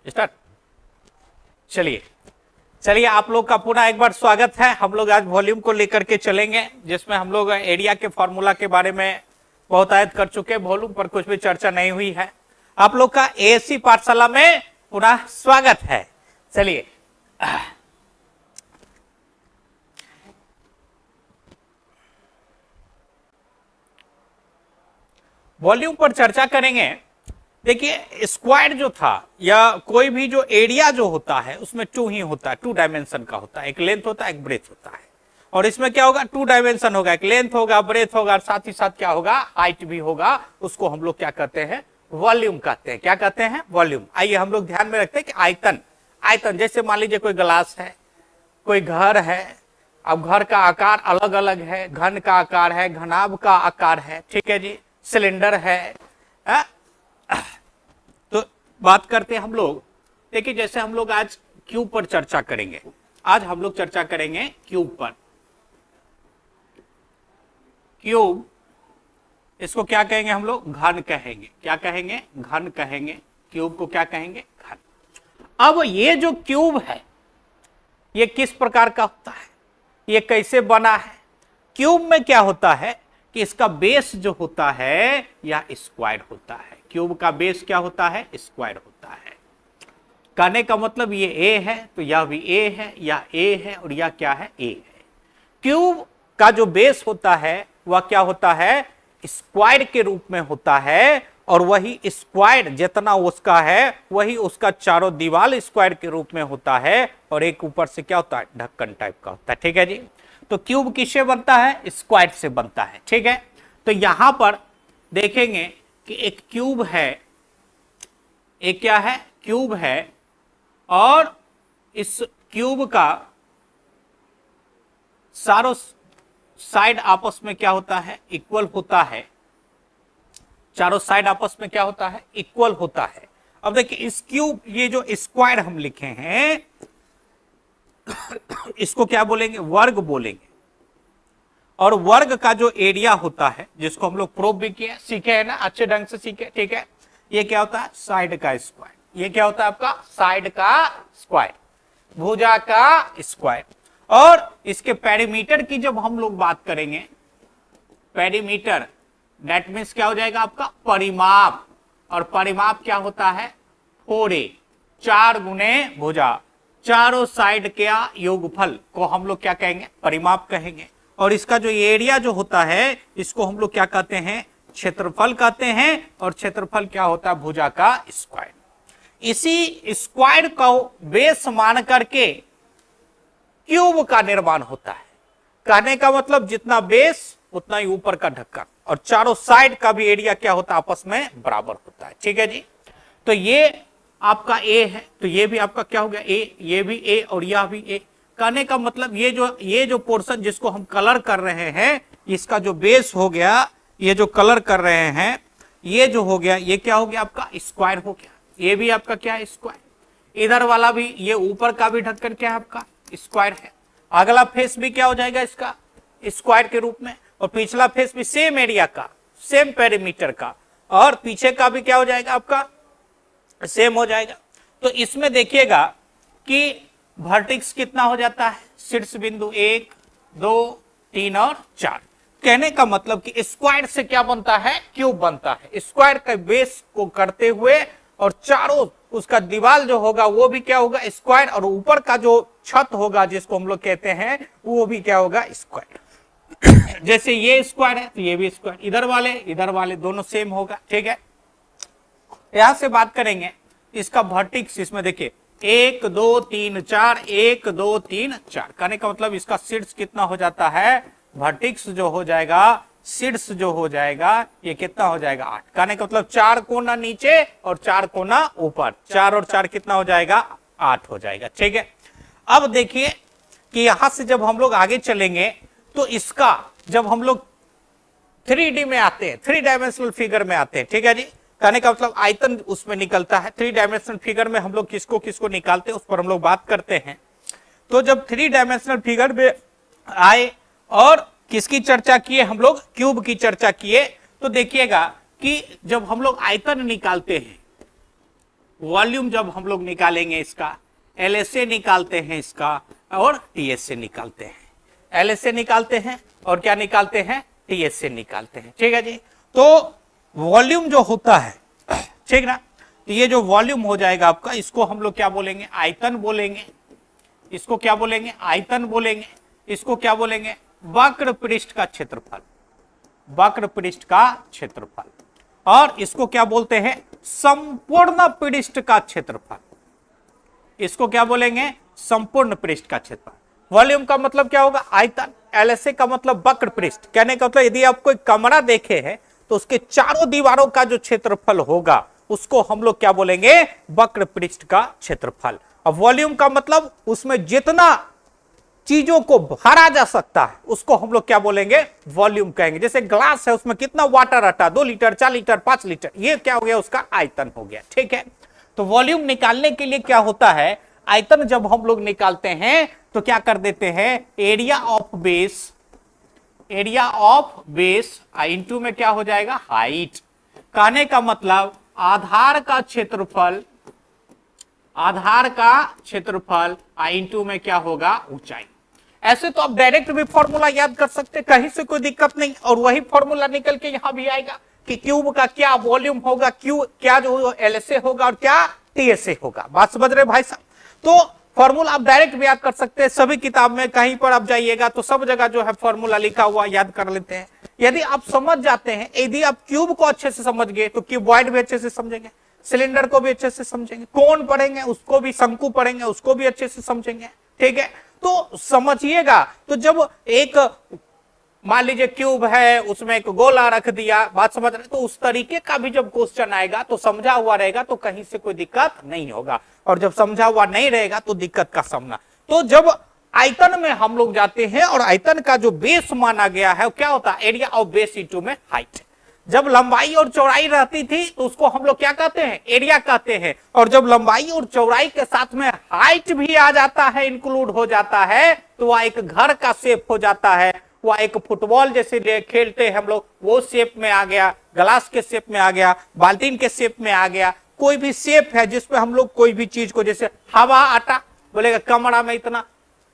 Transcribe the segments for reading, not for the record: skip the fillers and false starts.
Start. चलिए चलिए आप लोग का पुनः एक बार स्वागत है। हम लोग आज वॉल्यूम को लेकर के चलेंगे, जिसमें हम लोग एरिया के फॉर्मूला के बारे में बहुत आयत कर चुके हैं। वॉल्यूम पर कुछ भी चर्चा नहीं हुई है। आप लोग का एएससी पाठशाला में पुनः स्वागत है। चलिए वॉल्यूम पर चर्चा करेंगे। देखिए स्क्वायर जो था या कोई भी जो एरिया जो होता है उसमें टू ही होता है, टू डायमेंशन का होता है। एक लेंथ होता है, एक ब्रेथ होता है। और इसमें क्या होगा, टू डायमेंशन होगा, एक लेंथ होगा, ब्रेथ होगा, साथ ही साथ क्या होगा, हाइट भी होगा। उसको हम लोग क्या कहते हैं, वॉल्यूम कहते हैं। क्या कहते हैं, वॉल्यूम। आइए हम लोग ध्यान में रखते हैं कि आयतन, आयतन जैसे मान लीजिए कोई ग्लास है, कोई घर है। अब घर का आकार अलग अलग है, घन का आकार है, घनाभ का आकार है, ठीक है जी, सिलेंडर है। तो बात करते हैं हम लोग। देखिए जैसे हम लोग आज क्यूब पर चर्चा करेंगे। आज हम लोग चर्चा करेंगे क्यूब पर। क्यूब, इसको क्या कहेंगे हम लोग, घन कहेंगे। क्या कहेंगे, घन कहेंगे। क्यूब को क्या कहेंगे, घन। अब ये जो क्यूब है ये किस प्रकार का होता है, ये कैसे बना है। क्यूब में क्या होता है कि इसका बेस जो होता है यह स्क्वायर होता है। क्यूब का बेस क्या होता है, स्क्वायर होता है। कहने का मतलब ये ए है तो यह भी ए है, यह ए है और यह क्या है, ए है। क्यूब का जो बेस होता है वह क्या होता है, स्क्वायर के रूप में होता है। और वही स्क्वायर जितना उसका है वही उसका चारों दीवार स्क्वायर के रूप में होता है। और एक ऊपर से क्या होता है, ढक्कन टाइप का होता है, ठीक है जी। तो क्यूब किससे बनता है, स्क्वायर से बनता है, ठीक है। तो यहां पर देखेंगे कि एक क्यूब है, एक क्या है, क्यूब है। और इस क्यूब का सारों साइड आपस में क्या होता है, इक्वल होता है। चारों साइड आपस में क्या होता है, इक्वल होता है। अब देखिए इस क्यूब, ये जो स्क्वायर हम लिखे हैं इसको क्या बोलेंगे, वर्ग बोलेंगे। और वर्ग का जो एरिया होता है, जिसको हम लोग प्रूव भी किए, सीखे है ना, अच्छे ढंग से सीखे, ठीक है। ये क्या होता है, साइड का स्क्वायर। ये क्या होता है आपका, साइड का स्क्वायर, भुजा का स्क्वायर। और इसके पेरीमीटर की जब हम लोग बात करेंगे, पेरीमीटर दैट मीन्स क्या हो जाएगा आपका, परिमाप। और परिमाप क्या होता है, 4a, 4 गुने भुजा, चारों साइड का योगफल को हम लोग क्या कहेंगे, परिमाप कहेंगे। और इसका जो एरिया जो होता है इसको हम लोग क्या कहते हैं, क्षेत्रफल कहते हैं। और क्षेत्रफल क्या होता है, भुजा का स्क्वायर। इसी स्क्वायर को बेस मान करके क्यूब का निर्माण होता है। कहने का मतलब जितना बेस उतना ही ऊपर का ढक्कन, और चारों साइड का भी एरिया क्या होता है, आपस में बराबर होता है, ठीक है जी। तो ये आपका ए है, तो ये भी आपका क्या हो गया, ए, ये भी ए और यह भी ए। कहने का मतलब ये जो पोर्शन जिसको हम कलर कर रहे हैं, इसका जो बेस हो गया, ये जो कलर कर रहे हैं, ये जो हो गया, ये क्या हो गया आपका, स्क्वायर हो गया। ये भी आपका क्या है, स्क्वायर। इधर वाला भी, ये ऊपर का भी ढक्कन क्या है आपका, स्क्वायर है। अगला फेस भी क्या हो जाएगा इसका, स्क्वायर के रूप में। और पिछला फेस भी सेम एरिया का, सेम पेरीमीटर का। और पीछे का भी क्या हो जाएगा आपका, सेम हो जाएगा। तो इसमें देखिएगा कि वर्टेक्स कितना हो जाता है, शीर्ष बिंदु 1, 2, 3 और 4। कहने का मतलब कि स्क्वायर से क्या बनता है, क्यूब बनता है। स्क्वायर के बेस को करते हुए और चारों उसका दीवार जो होगा वो भी क्या होगा, स्क्वायर। और ऊपर का जो छत होगा जिसको हम लोग कहते हैं वो भी क्या होगा, स्क्वायर। जैसे ये स्क्वायर है तो ये भी स्क्वायर, इधर वाले दोनों सेम होगा, ठीक है। यहां से बात करेंगे इसका वर्टेक्स। इसमें देखिए 1 2 3 4, 1 2 3 4। कहने का मतलब इसका शीर्ष कितना हो जाता है, वर्टेक्स जो हो जाएगा, शीर्ष जो हो जाएगा, ये कितना हो जाएगा, 8। कहने का मतलब 4 कोना नीचे और 4 कोना ऊपर, 4 और 4 कितना हो जाएगा, 8 हो जाएगा, ठीक है। अब देखिए कि यहां से जब हम लोग आगे चलेंगे तो इसका जब हम लोग 3D में आते हैं, 3 डायमेंशनल फिगर में आते हैं, ठीक है जी। कहने का मतलब आयतन उसमें निकलता है। 3 डायमेंशनल फिगर में हम लोग किसको किसको निकालते हैं उस पर हम लोग बात करते हैं। तो जब 3 डायमेंशनल फिगर में आए और किसकी चर्चा किए, हम लोग क्यूब की चर्चा किए, तो देखिएगा कि जब हम लोग आयतन निकालते हैं वॉल्यूम जब हम लोग निकालेंगे इसका, LSA निकालते हैं इसका और TSA निकालते हैं, LSA निकालते हैं और क्या निकालते हैं, TSA निकालते हैं। ठीक है जी। तो वॉल्यूम जो होता है, ठीक ना, तो ये जो वॉल्यूम हो जाएगा आपका, इसको हम लोग क्या बोलेंगे, आयतन बोलेंगे। इसको क्या बोलेंगे, आयतन बोलेंगे। इसको क्या बोलेंगे, वक्र पृष्ठ का क्षेत्रफल, वक्र पृष्ठ का क्षेत्रफल। और इसको क्या बोलते हैं, संपूर्ण पृष्ठ का क्षेत्रफल। इसको क्या बोलेंगे, संपूर्ण पृष्ठ का क्षेत्रफल। वॉल्यूम का मतलब क्या होगा, आयतन। LSA का मतलब वक्र पृष्ठ। कहने का मतलब यदि आप कोई कमरा देखे हैं तो उसके चारों दीवारों का जो क्षेत्रफल होगा उसको हम लोग क्या बोलेंगे, वक्र पृष्ठ का क्षेत्रफल। अब वॉल्यूम का मतलब उसमें जितना चीजों को भरा जा सकता है उसको हम लोग क्या बोलेंगे, वॉल्यूम कहेंगे। जैसे ग्लास है, उसमें कितना वाटर आता है, 2 लीटर, 4 लीटर, 5 लीटर, ये क्या हो गया, उसका आयतन हो गया। ठीक है। तो वॉल्यूम निकालने के लिए क्या होता है, आयतन जब हम लोग निकालते हैं तो क्या कर देते हैं, area of base, area of base into में क्या हो जाएगा, हाइट। कहने का मतलब आधार का क्षेत्रफल, आधार का क्षेत्रफल इंटू में क्या होगा, ऊंचाई। ऐसे तो आप डायरेक्ट भी फॉर्मूला याद कर सकते, कहीं से कोई दिक्कत नहीं, और वही फॉर्मूला निकल के यहां भी आएगा कि क्यूब का क्या वॉल्यूम होगा, क्या जो LSA होगा और क्या TSA होगा। बात समझ रहे भाई साहब। तो फॉर्मूला आप डायरेक्ट भी याद कर सकते हैं, सभी किताब में कहीं पर आप जाइएगा तो सब जगह जो है फॉर्मूला लिखा हुआ याद कर लेते हैं। यदि आप समझ जाते हैं, यदि आप क्यूब को अच्छे से समझ गए तो क्यूबॉइड भी अच्छे से समझेंगे, सिलेंडर को भी अच्छे से समझेंगे, कोण पढ़ेंगे उसको भी, शंकु पढ़ेंगे उसको भी अच्छे से समझेंगे। ठीक है। तो समझिएगा, तो जब एक मान लीजिए क्यूब है, उसमें एक गोला रख दिया, बात समझ रहे, तो उस तरीके का भी जब क्वेश्चन आएगा तो समझा हुआ रहेगा तो कहीं से कोई दिक्कत नहीं होगा, और जब समझा हुआ नहीं रहेगा तो दिक्कत का सामना। तो जब आयतन में हम लोग जाते हैं और आयतन का जो बेस माना गया है वो क्या होता है, एरिया ऑफ बेस इंटू में हाइट। जब लंबाई और चौड़ाई रहती थी तो उसको हम लोग क्या कहते हैं, एरिया कहते हैं। और जब लंबाई और चौड़ाई के साथ में हाइट भी आ जाता है, इंक्लूड हो जाता है, तो वह एक घर का शेप हो जाता है, वह एक फुटबॉल जैसे खेलते हैं हम लोग वो शेप में आ गया, ग्लास के शेप में आ गया, बाल्टीन के शेप में आ गया। कोई भी शेप है जिसपे हम लोग कोई भी चीज को, जैसे हवा आटा बोलेगा कमरा में इतना,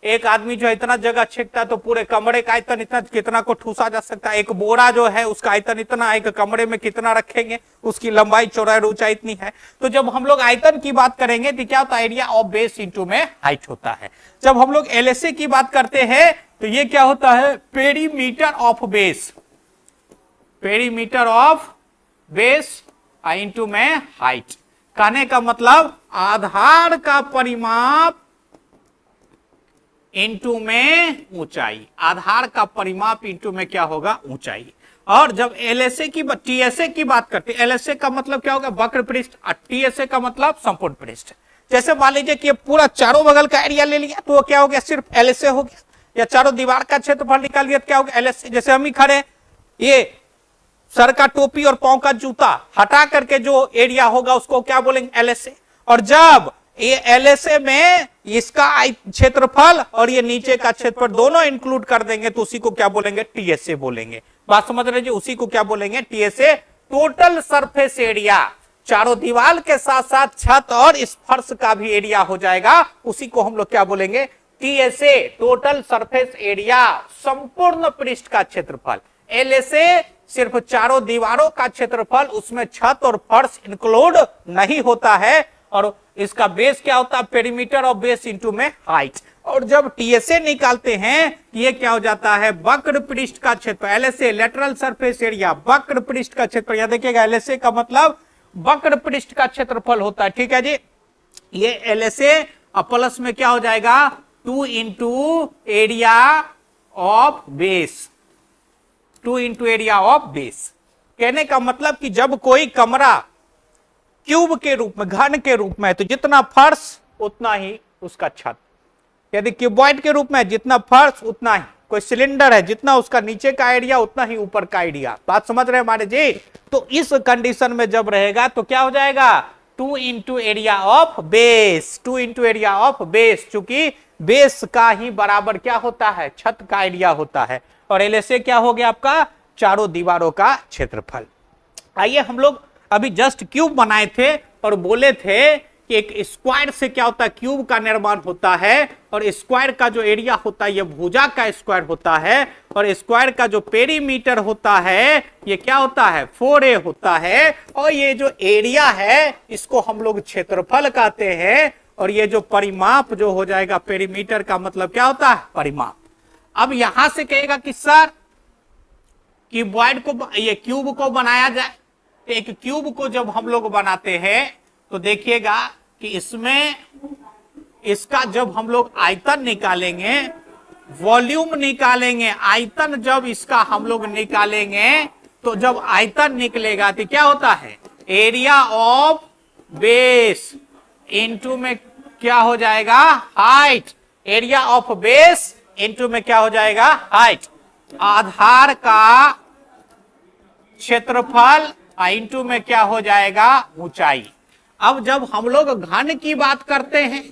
एक आदमी जो है इतना जगह छेकता है तो पूरे कमरे का आयतन इतना, कितना को ठूसा जा सकता है। एक बोरा जो है उसका आयतन इतना, एक कमरे में कितना रखेंगे, उसकी लंबाई चौड़ाई ऊंचाई इतनी है। तो जब हम लोग आयतन की बात करेंगे तो क्या होता है, एरिया ऑफ बेस इंटू में हाइट होता है। जब हम लोग LSA की बात करते हैं तो ये क्या होता है, perimeter of base, perimeter of base into में हाइट। कहने का मतलब आधार का परिमाप इंटू में ऊंचाई, आधार का परिमाप इंटू में क्या होगा, ऊंचाई। और जब LSA की TSA की बात करते हैं, LSA का मतलब क्या होगा, वक्र पृष्ठ, और TSA का मतलब संपूर्ण पृष्ठ। जैसे मान लीजिए कि पूरा चारों बगल का एरिया ले लिया तो क्या हो गया, सिर्फ LSA हो गया, या चारों दीवार का क्षेत्रफल निकाल लिया तो क्या हो गया, LSA। जैसे हम ही खड़े, ये सर का टोपी और पांव का जूता हटा करके जो एरिया होगा उसको क्या बोलेंगे, LSA। और जब ये LSA में इसका क्षेत्रफल और ये नीचे का क्षेत्रफल दोनों इंक्लूड कर देंगे तो उसी को क्या बोलेंगे, TSA बोलेंगे। बात समझ रहे जी, उसी को क्या बोलेंगे, TSA। टोटल सरफेस एरिया, चारों दीवार के साथ साथ छत और इस फर्श का भी एरिया हो जाएगा, उसी को हम लोग क्या बोलेंगे, TSA, टोटल सरफेस एरिया, संपूर्ण पृष्ठ का क्षेत्रफल। LSA सिर्फ चारों दीवारों का क्षेत्रफल, उसमें छत और फर्श इंक्लूड नहीं होता है। और इसका बेस क्या होता है, पेरीमीटर ऑफ बेस इंटू में हाइट। और जब TSA निकालते हैं ये क्या हो जाता है, वक्र पृष्ठ का क्षेत्रफल। LSA लेटरल सरफेस एरिया, वक्र पृष्ठ का क्षेत्रफल। यहां देखिएगा LSA का मतलब वक्र पृष्ठ का क्षेत्रफल होता है। ठीक है जी। ये LSA प्लस में क्या हो जाएगा, 2 into area of base, 2 into area of base. कहने का मतलब कि जब कोई कमरा क्यूब के रूप में, घन के रूप में है तो जितना फर्श उतना ही उसका छत, यदि क्यूबॉइड के रूप में जितना फर्श उतना ही, कोई सिलेंडर है जितना उसका नीचे का एरिया उतना ही ऊपर का एरिया। बात समझ रहे हैं हमारे जी। तो इस कंडीशन में जब रहेगा तो क्या हो जाएगा, 2 into area of base, 2 into area of base, चूंकि बेस का ही बराबर क्या होता है, छत का एरिया होता है। और LSA क्या हो गया आपका, चारों दीवारों का क्षेत्रफल। आइए हम लोग अभी जस्ट क्यूब बनाए थे और बोले थे कि एक स्क्वायर से क्या होता है, क्यूब का निर्माण होता है, और स्क्वायर का जो एरिया होता है ये भुजा का स्क्वायर होता है, और स्क्वायर का जो पेरीमीटर होता है ये क्या होता है, 4a होता है, और ये जो एरिया है इसको हम लोग क्षेत्रफल कहते हैं, और ये जो परिमाप जो हो जाएगा पेरीमीटर का मतलब क्या होता है, परिमाप। अब यहां से कहेगा कि सर क्यूबॉइड को, ये क्यूब को बनाया जाए, तो एक क्यूब को जब हम लोग बनाते हैं तो देखिएगा कि इसमें इसका जब हम लोग आयतन निकालेंगे, वॉल्यूम निकालेंगे, आयतन जब इसका हम लोग निकालेंगे, तो जब आयतन निकलेगा तो क्या होता है, एरिया ऑफ बेस इनटू में क्या हो जाएगा, height. Area of base into में क्या हो जाएगा, हाइट। आधार का क्षेत्रफल इनटू में क्या हो जाएगा, ऊंचाई। अब जब हम लोग घन की बात करते हैं,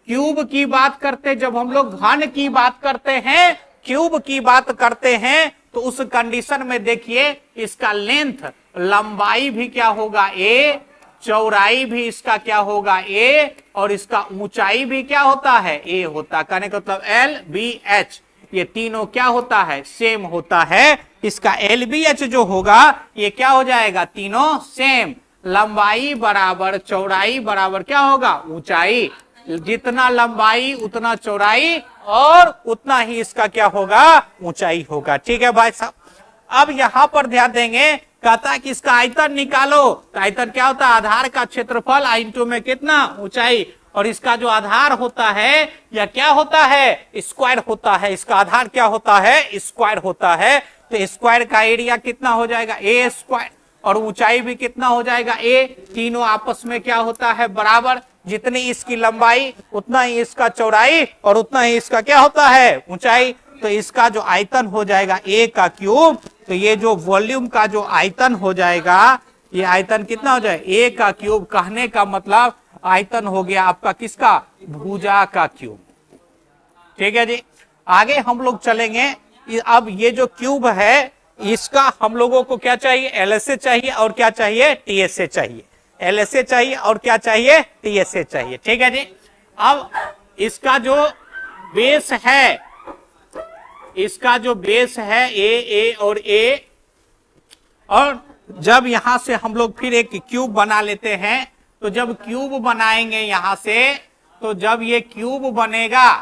क्यूब की बात करते, जब हम लोग घन की बात करते हैं, क्यूब की बात करते हैं, तो उस कंडीशन में देखिए इसका लेंथ, लंबाई भी क्या होगा, a, चौड़ाई भी इसका क्या होगा, a, और इसका ऊंचाई भी क्या होता है, a होता है। कहने का मतलब L, B, H ये तीनों क्या होता है, सेम होता है। इसका LBH जो होगा ये क्या हो जाएगा, तीनों सेम। लंबाई बराबर चौड़ाई बराबर क्या होगा, ऊंचाई। जितना लंबाई उतना चौड़ाई और उतना ही इसका क्या होगा, ऊंचाई होगा। ठीक है भाई साहब। अब यहां पर ध्यान देंगे, कहता है कि इसका आयतन निकालो, तो आयतन क्या होता है, आधार का क्षेत्रफल इंटू में कितना, ऊंचाई। और इसका जो आधार होता है या क्या होता है, स्क्वायर होता है। इसका आधार क्या होता है, स्क्वायर होता है। तो स्क्वायर का एरिया कितना हो जाएगा, a स्क्वायर, और ऊंचाई भी कितना हो जाएगा, a। तीनों आपस में क्या होता है, बराबर। जितनी इसकी लंबाई उतना ही इसका चौड़ाई और उतना ही इसका क्या होता है, ऊंचाई। तो इसका जो आयतन हो जाएगा a का क्यूब। तो ये जो वॉल्यूम का जो आयतन हो जाएगा, ये आयतन कितना हो जाएगा, a का क्यूब। कहने का मतलब आयतन हो गया आपका किसका, भुजा का क्यूब। ठीक है जी। आगे हम लोग चलेंगे। अब ये जो क्यूब है इसका हम लोगों को क्या चाहिए, LSA चाहिए और क्या चाहिए, TSA चाहिए। LSA चाहिए और क्या चाहिए, TSA चाहिए। ठीक है जी। अब इसका जो बेस है, इसका जो बेस है A और A, और जब यहां से हम लोग फिर एक क्यूब बना लेते हैं, तो जब क्यूब बनाएंगे यहां से, तो जब ये क्यूब बनेगा,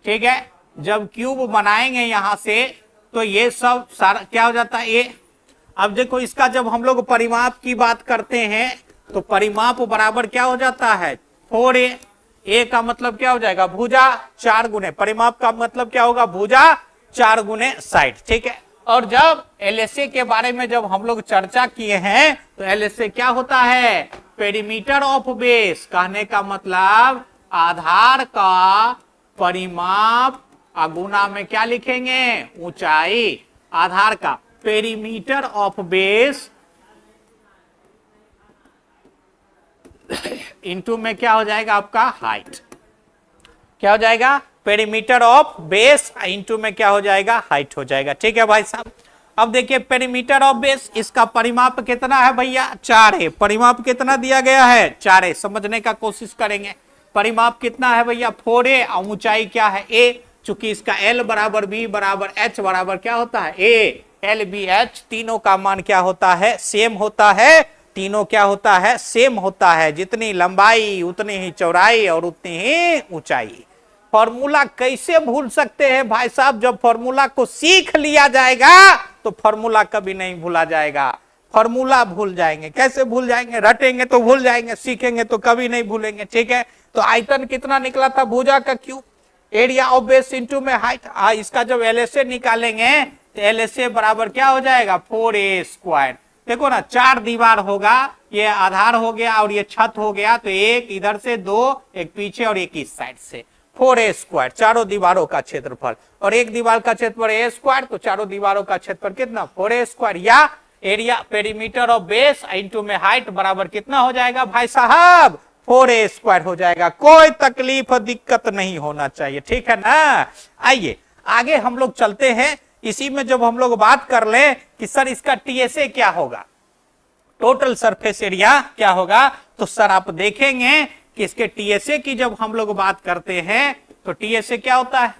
ठीक है, जब क्यूब बनाएंगे यहां से, तो ये सब सारा क्या हो जाता है, ये। अब देखो इसका जब हम लोग परिमाप की बात करते हैं, तो परिमाप बराबर क्या हो जाता है, 4a। a का मतलब क्या हो जाएगा, भुजा 4 गुने, परिमाप का मतलब क्या होगा, भुजा 4 गुने साइड। ठीक है। और जब LSA के बारे में जब हम लोग चर्चा किए हैं, तो LSA क्या होता है, पेरीमीटर ऑफ बेस। कहने का मतलब आधार का परिमाप गुना में क्या लिखेंगे, ऊंचाई। आधार का पेरीमीटर ऑफ बेस इनटू में क्या हो जाएगा आपका, हाइट। क्या हो जाएगा, पेरीमीटर ऑफ बेस इनटू में क्या हो जाएगा, हाइट हो जाएगा। ठीक है भाई साहब। अब देखिए पेरीमीटर ऑफ बेस, इसका परिमाप कितना है भैया, 4 है। परिमाप कितना दिया गया है, 4 है। समझने का कोशिश करेंगे। परिमाप कितना है भैया, 4a, और ऊंचाई क्या है, a। चूंकि इसका L बराबर B बराबर H बराबर क्या होता है, A। LBH तीनों का मान क्या होता है, सेम होता है। तीनों क्या होता है, सेम होता है। जितनी लंबाई उतनी ही चौड़ाई और उतनी ही ऊंचाई। फॉर्मूला कैसे भूल सकते हैं भाई साहब, जब फॉर्मूला को सीख लिया जाएगा तो फॉर्मूला कभी नहीं भूला जाएगा। फॉर्मूला भूल जाएंगे, कैसे भूल जाएंगे, रटेंगे तो भूल जाएंगे, सीखेंगे तो कभी नहीं भूलेंगे। ठीक है। तो आयतन कितना निकला था, भुजा का cube. Area of base into में हाइट। इसका जब LSA निकालेंगे तो LSA बराबर क्या हो जाएगा, 4a स्क्वायर। देखो ना, 4 दीवार होगा, ये आधार हो गया और ये छत हो गया, तो एक इधर से, 2 एक पीछे और एक इस साइड से, 4a स्क्वायर। चारों दीवारों का क्षेत्रफल, और एक दीवार का क्षेत्रफल a स्क्वायर, तो चारों दीवारों का क्षेत्रफल कितना, 4a स्क्वायर। या area perimeter of base into में हाइट बराबर कितना हो जाएगा भाई साहब, 4a स्क्वायर हो जाएगा। कोई तकलीफ दिक्कत नहीं होना चाहिए। ठीक है ना। आइए आगे हम लोग चलते हैं। इसी में जब हम लोग बात कर ले कि सर इसका TSA क्या होगा, टोटल सरफेस एरिया क्या होगा। तो सर आप देखेंगे कि इसके टीएसए की जब हम लोग बात करते हैं तो टीएसए क्या होता है,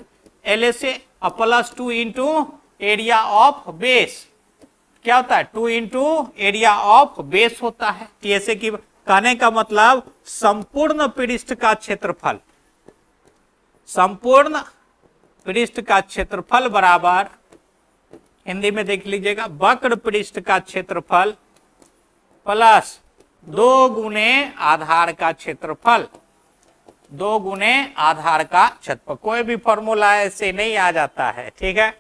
LSA plus 2 into area of base, क्या होता है 2 इंटू एरिया ऑफ बेस होता है टीएसए की। कहने का मतलब संपूर्ण पृष्ठ का क्षेत्रफल, संपूर्ण पृष्ठ का क्षेत्रफल बराबर, हिंदी में देख लीजिएगा, वक्र पृष्ठ का क्षेत्रफल प्लस 2 गुने आधार का क्षेत्रफल, 2 गुने आधार का क्षेत्रफल। कोई भी फॉर्मूला ऐसे नहीं आ जाता है, ठीक है।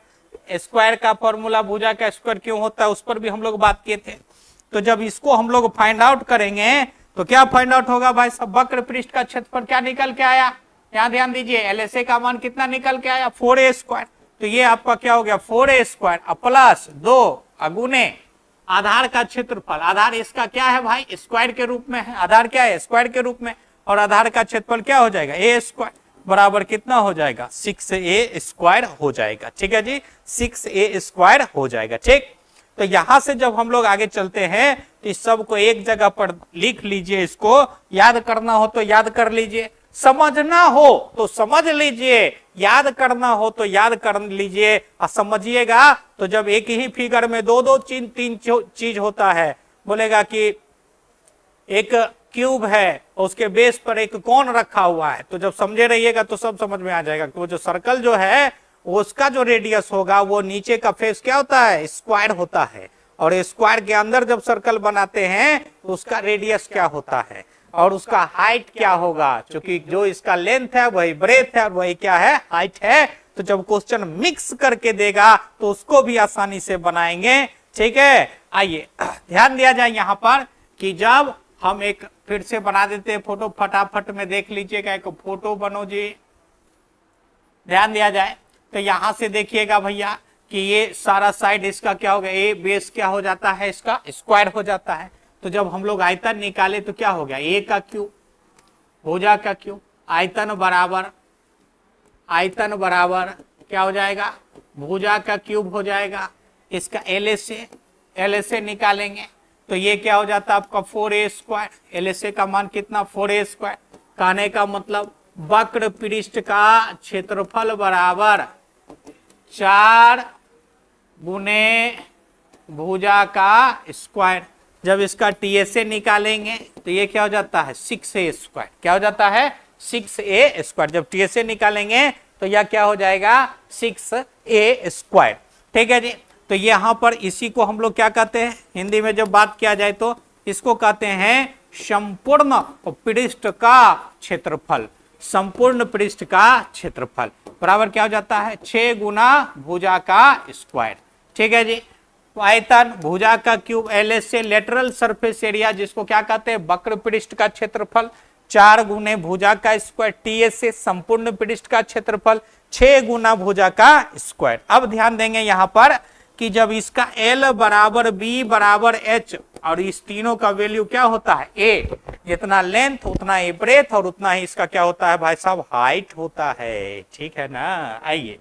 स्क्वायर का फॉर्मूला भुजा का स्क्वायर क्यों होता है उस पर भी हम लोग बात किए थे। तो जब इसको हम लोग फाइंड आउट करेंगे तो क्या फाइंड आउट होगा भाई सब, वक्र पृष्ठ का क्षेत्रफल क्या निकल के आया, यहां ध्यान दीजिए, एलएसए का मान कितना निकल के आया 4a स्क्वायर। तो ये आपका क्या हो गया 4a स्क्वायर प्लस 2 अगुने आधार का क्षेत्रफल, आधार इसका क्या है भाई स्क्वायर के रूप में है, आधार क्या है स्क्वायर के रूप में, और आधार का क्षेत्रफल क्या हो जाएगा a स्क्वायर बराबर कितना हो जाएगा 6a स्क्वायर हो जाएगा, ठीक है जी 6a स्क्वायर हो जाएगा, ठीक। तो यहां से जब हम लोग आगे चलते हैं तो इस सब को एक जगह पर लिख लीजिए, इसको याद करना हो तो याद कर लीजिए, समझना हो तो समझ लीजिए, याद करना हो तो याद कर लीजिए। और समझिएगा तो जब एक ही फिगर में दो दो तीन चीज होता है, बोलेगा कि एक क्यूब है उसके बेस पर एक कोन रखा हुआ है, तो जब समझे रहिएगा तो सब समझ में आ जाएगा कि वो जो सर्कल जो है उसका जो रेडियस होगा वो नीचे का फेस क्या होता है स्क्वायर होता है, और स्क्वायर के अंदर जब सर्कल बनाते हैं तो उसका रेडियस क्या होता है और उसका हाइट क्या होगा, क्योंकि जो इसका लेंथ है वही ब्रेथ है और वही क्या है हाइट है। तो जब क्वेश्चन मिक्स करके देगा तो उसको भी आसानी से बनाएंगे, ठीक है। आइए ध्यान दिया जाए यहाँ पर कि जब हम एक फिर से बना देते हैं फोटो, फटाफट में देख लीजिएगा, एक फोटो बनो जी, ध्यान दिया जाए तो यहां से देखिएगा भैया कि ये सारा साइड इसका क्या होगा ए बेस क्या हो जाता है इसका स्क्वायर हो जाता है। तो जब हम लोग आयतन निकाले तो क्या हो गया ए का क्यूब भुजा का क्यूब, आयतन बराबर क्या हो जाएगा भुजा का क्यूब हो जाएगा, इसका एलएसए निकालेंगे तो ये क्या हो जाता है आपका 4a स्क्वायर, एलएसए का मान कितना 4a स्क्वायर। कहने का मतलब वक्र पृष्ठ का क्षेत्रफल बराबर 4 गुने भुजा का स्क्वायर। जब इसका टीएसए निकालेंगे तो ये क्या हो जाता है 6a स्क्वायर, क्या हो जाता है 6a स्क्वायर। जब टीएसए निकालेंगे तो यह क्या हो जाएगा 6a स्क्वायर, ठीक है जी। तो यहां पर इसी को हम लोग क्या कहते हैं हिंदी में जब बात किया जाए तो इसको कहते हैं संपूर्ण पृष्ठ का क्षेत्रफल, संपूर्ण पृष्ठ का क्षेत्रफल बराबर क्या हो जाता है 6 गुना भुजा का स्क्वायर, ठीक है जी। आयतन भुजा का cube LSA lateral surface area जिसको क्या कहते हैं वक्र पृष्ठ का क्षेत्रफल 4 गुने भुजा का स्क्वायर, टीएसए संपूर्ण पृष्ठ का क्षेत्रफल 6 गुना भुजा का स्क्वायर। अब ध्यान देंगे यहां पर कि जब इसका L बराबर B बराबर H और इस तीनों का वैल्यू क्या होता है A, जितना लेंथ उतना ए ब्रेथ और उतना ही इसका क्या होता है भाई साहब हाइट होता है, ठीक है ना। आइए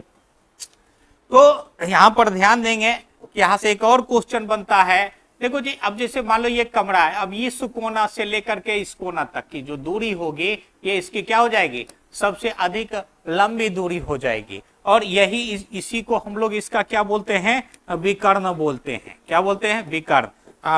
तो यहां पर ध्यान देंगे कि यहां से एक और क्वेश्चन बनता है, देखो जी। अब जैसे मान लो ये कमरा है, अब इस कोना से लेकर के इस कोना तक की जो दूरी होगी ये इसकी क्या हो जाएगी सबसे अधिक लंबी दूरी हो जाएगी, और यही इसी को हम लोग इसका क्या बोलते हैं विकर्ण बोलते हैं, क्या बोलते हैं विकर्ण।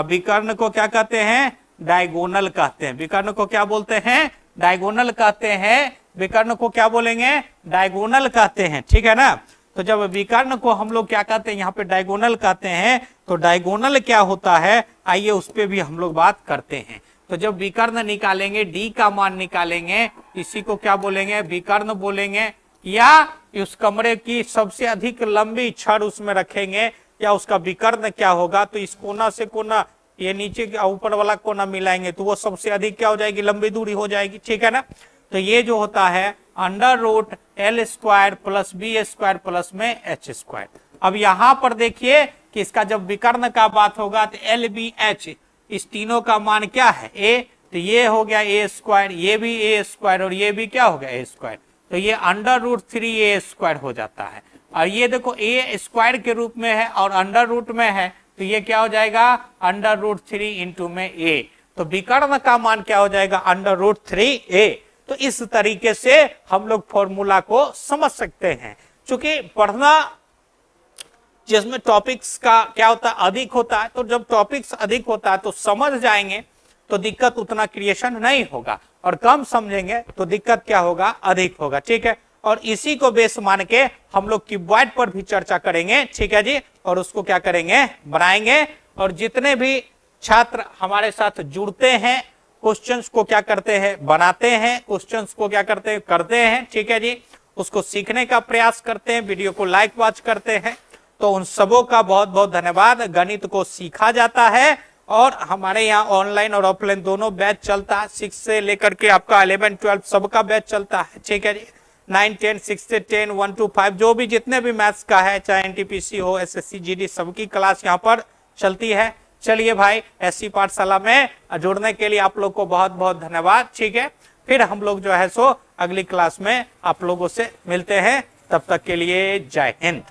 विकर्ण को क्या कहते हैं डायगोनल कहते हैं, विकर्ण को क्या बोलते हैं डायगोनल कहते हैं, विकर्ण को क्या बोलेंगे डायगोनल कहते हैं, ठीक है ना। तो जब विकर्ण को हम लोग क्या कहते हैं यहाँ पे डायगोनल कहते हैं, तो डायगोनल क्या होता है आइए उस पर भी हम लोग बात करते हैं। तो जब विकर्ण निकालेंगे डी का मान निकालेंगे, इसी को क्या बोलेंगे विकर्ण बोलेंगे, या उस कमरे की सबसे अधिक लंबी छड़ उसमें रखेंगे, या उसका विकर्ण क्या होगा तो इस कोना से कोना ये नीचे का ऊपर वाला कोना मिलाएंगे तो वो सबसे अधिक क्या हो जाएगी लंबी दूरी हो जाएगी, ठीक है ना। तो ये जो होता है under root L square plus B square plus में H स्क्वायर। अब यहां पर देखिए कि इसका जब विकर्ण का बात होगा तो LBH इस तीनों का मान क्या है A, तो ये हो गया A स्क्वायर, ये भी A स्क्वायर और ये भी क्या हो गया A स्क्वायर, तो ये अंडर रूट 3A स्क्वायर हो जाता है। और ये देखो A स्क्वायर के रूप में है और अंडर रूट में है तो ये क्या हो जाएगा √3 इंटू में a। तो विकर्ण का मान क्या हो जाएगा √3a। तो इस तरीके से हम लोग फॉर्मूला को समझ सकते हैं। चूंकि पढ़ना जिसमें टॉपिक्स का क्या होता है अधिक होता है, तो जब टॉपिक्स अधिक होता है तो समझ जाएंगे तो दिक्कत उतना क्रिएशन नहीं होगा, और कम समझेंगे तो दिक्कत क्या होगा अधिक होगा। ठीक है, और इसी को बेस मान के हम लोग क्यूबॉइड पर भी चर्चा करेंगे। ठीक है जी, और उसको क्या करेंगे बनाएंगे। और जितने भी छात्र हमारे साथ जुड़ते हैं क्वेश्चंस को क्या करते हैं बनाते हैं, क्वेश्चंस को क्या करते हैं। ठीक है जी, उसको सीखने का प्रयास करते हैं, वीडियो को लाइक वॉच करते हैं, तो उन सबों का बहुत बहुत धन्यवाद। गणित को सीखा जाता है और हमारे यहाँ ऑनलाइन और ऑफलाइन दोनों बैच चलता है। 6 से लेकर के आपका 11, 12 सबका बैच चलता है। ठीक है जी, 9, 10, 6 से 10, 1 to 5 जो भी जितने भी मैथ्स का है, चाहे एनटीपीसी हो, एसएससी, जीडी, सबकी क्लास यहाँ पर चलती है। चलिए भाई, ऐसी पाठशाला में जुड़ने के लिए आप लोग को बहुत बहुत धन्यवाद। ठीक है, फिर हम लोग जो है सो अगली क्लास में आप लोगों से मिलते हैं। तब तक के लिए जय हिंद।